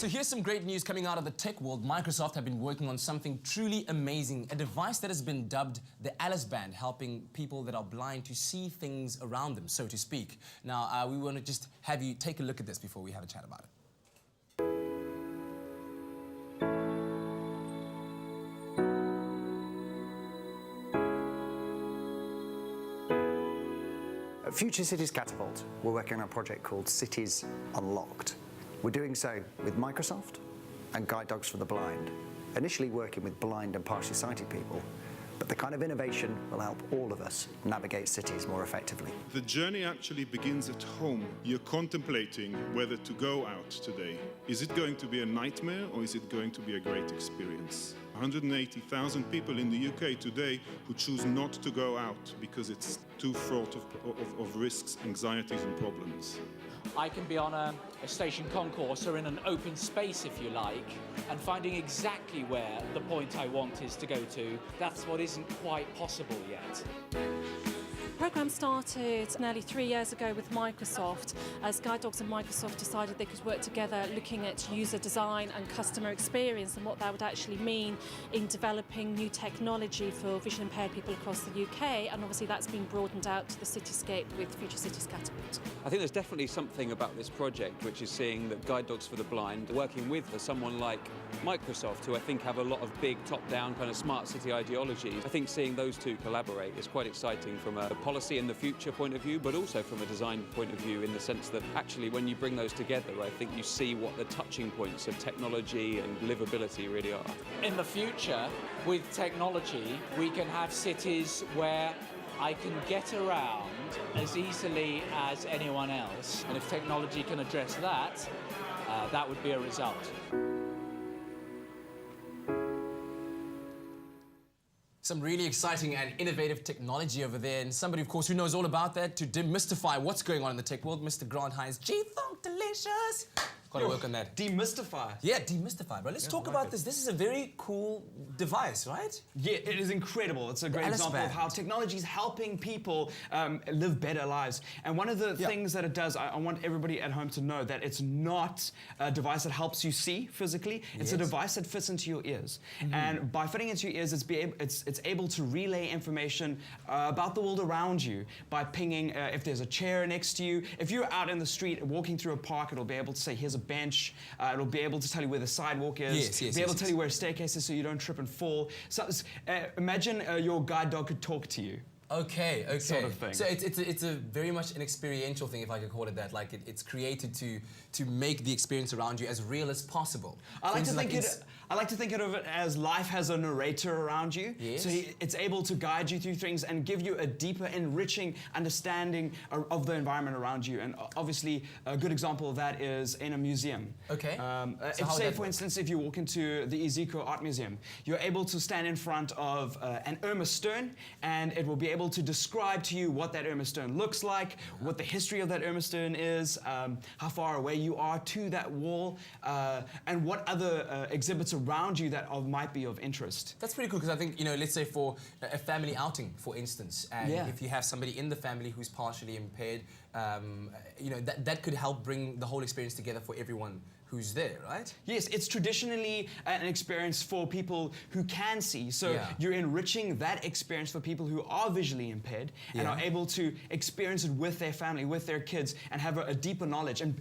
So here's some great news coming out of the tech world. Microsoft have been working on something truly amazing, a device that has been dubbed the Alice Band, helping people that are blind to see things around them, so to speak. Now, we want to just have you take a look at this before we have a chat about it. At Future Cities Catapult, we're working on a project called Cities Unlocked. We're doing so with Microsoft and Guide Dogs for the Blind, initially working with blind and partially sighted people, but the kind of innovation will help all of us navigate cities more effectively. The journey actually begins at home. You're contemplating whether to go out today. Is it going to be a nightmare or is it going to be a great experience? 180,000 people in the UK today who choose not to go out because it's too fraught of risks, anxieties and problems. I can be on a station concourse or in an open space, if you like, and finding exactly where the point I want is to go to. That's what isn't quite possible yet. The programme started nearly 3 years ago with Microsoft as Guide Dogs and Microsoft decided they could work together looking at user design and customer experience and what that would actually mean in developing new technology for vision impaired people across the UK, and obviously that's been broadened out to the cityscape with Future Cities Catapult. I think there's definitely something about this project which is seeing that Guide Dogs for the Blind working with someone like Microsoft, who I think have a lot of big top-down kind of smart city ideologies. I think seeing those two collaborate is quite exciting from a policy in the future point of view, but also from a design point of view, in the sense that actually when you bring those together, I think you see what the touching points of technology and livability really are. In the future, with technology, we can have cities where I can get around as easily as anyone else, and if technology can address that, that would be a result. Some really exciting and innovative technology over there, and somebody, of course, who knows all about that to demystify what's going on in the tech world, Mr. Grant Hines. G-Funk Delicious! Got to work on that. Demystify. Yeah, demystify, bro. Let's talk about this. This is a very cool device, right? Yeah, it is incredible. It's a great example of how technology is helping people live better lives. And one of the things that it does, I want everybody at home to know that it's not a device that helps you see physically. It's a device that fits into your ears. And by fitting into your ears, it's able to relay information about the world around you by pinging if there's a chair next to you. If you're out in the street walking through a park, it'll be able to say, here's a bench. It'll be able to tell you where the sidewalk is. Be able to tell you where a staircase is so you don't trip and fall. So imagine your guide dog could talk to you. Okay. Sort of thing. So it's a very much an experiential thing, if I could call it that. Like it's created to make the experience around you as real as possible. I like to think of it as life has a narrator around you. Yes. So it's able to guide you through things and give you a deeper, enriching understanding of the environment around you. And obviously, a good example of that is in a museum. Okay. Say, for instance, if you walk into the Ezekiel Art Museum, you're able to stand in front of an Irma Stern, and it will be able to describe to you what that Irma Stern looks like, what the history of that Irma Stern is, how far away you are to that wall, and what other exhibits around you that might be of interest. That's pretty cool, because I think, let's say for a family outing, for instance, and if you have somebody in the family who's partially impaired, that could help bring the whole experience together for everyone who's there, right? Yes, it's traditionally an experience for people who can see. So you're enriching that experience for people who are visually impaired and are able to experience it with their family, with their kids, and have a deeper knowledge. And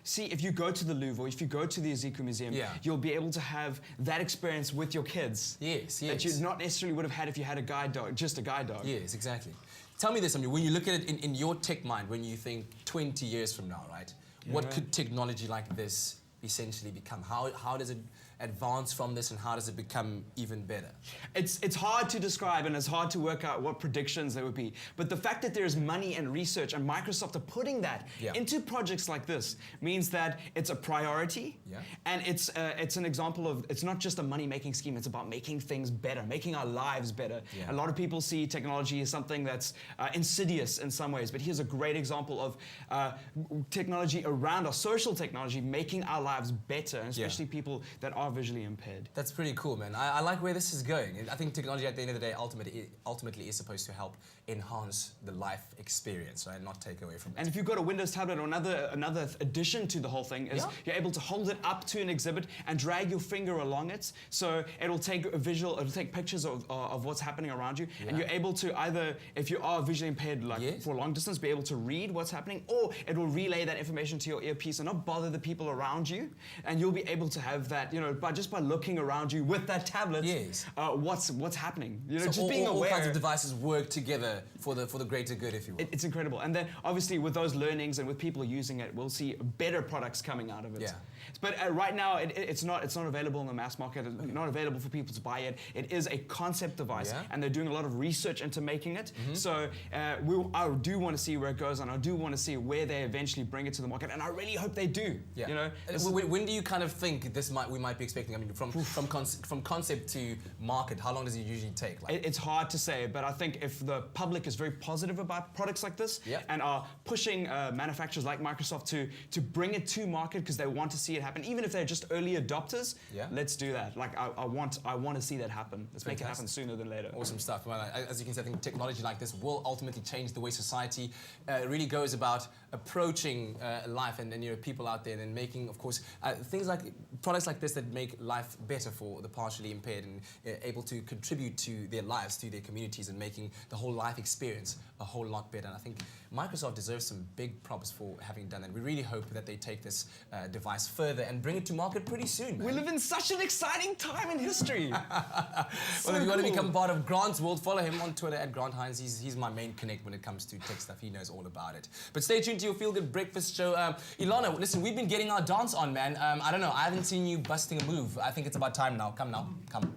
see, if you go to the Louvre or if you go to the Ezekiel Museum, you'll be able to have that experience with your kids. Yes. That you not necessarily would have had if you had a guide dog, just a guide dog. Yes, exactly. Tell me this, when you look at it in your tech mind, when you think 20 years from now, right? What could technology like this essentially become? How does it advance from this, and how does it become even better? It's hard to describe, and it's hard to work out what predictions there would be. But the fact that there's money and research, and Microsoft are putting that into projects like this, means that it's a priority, and it's an example of, it's not just a money-making scheme, it's about making things better, making our lives better. A lot of people see technology as something that's insidious in some ways, but here's a great example of technology around our social technology making our lives better, and especially people that are are visually impaired. That's pretty cool, man. I like where this is going. And I think technology at the end of the day ultimately is supposed to help enhance the life experience, right? Not take away from it. And if you've got a Windows tablet, or another addition to the whole thing is you're able to hold it up to an exhibit and drag your finger along it. So it'll take it'll take pictures of what's happening around you. And you're able to either, if you are visually impaired like for a long distance, be able to read what's happening, or it will relay that information to your earpiece and not bother the people around you. And you'll be able to have that, you know, just by looking around you with that tablet, what's happening. You know, so just being aware. All kinds of devices work together for the greater good, if you will. It's incredible. And then obviously with those learnings and with people using it, we'll see better products coming out of it. Yeah. But right now, it's not available in the mass market. It's not available for people to buy it. It is a concept device, and they're doing a lot of research into making it. So I do want to see where it goes, and I do want to see where they eventually bring it to the market. And I really hope they do. Yeah. You know, when do you kind of think we might be expecting? I mean, from concept to market, how long does it usually take? Like, it's hard to say, but I think if the public is very positive about products like this and are pushing manufacturers like Microsoft to bring it to market because they want to see it happen, even if they're just early adopters, let's do that. Like I want to see that happen. Let's make it happen sooner than later. Awesome stuff. Well, as you can see, I think technology like this will ultimately change the way society really goes about approaching life, and you know, people out there, and making, of course, things like products like this that make life better for the partially impaired and able to contribute to their lives, to their communities, and making the whole life experience a whole lot better. And I think Microsoft deserves some big props for having done that. We really hope that they take this device further and bring it to market pretty soon, man. We live in such an exciting time in history. Well, if you want to become part of Grant's world, follow him on Twitter at Grant Hines. He's my main connect when it comes to tech stuff. He knows all about it. But stay tuned to your Feel Good Breakfast show. Ilana, listen, we've been getting our dance on, man. I don't know. I haven't seen you busting a move. I think it's about time now. Come now. Come.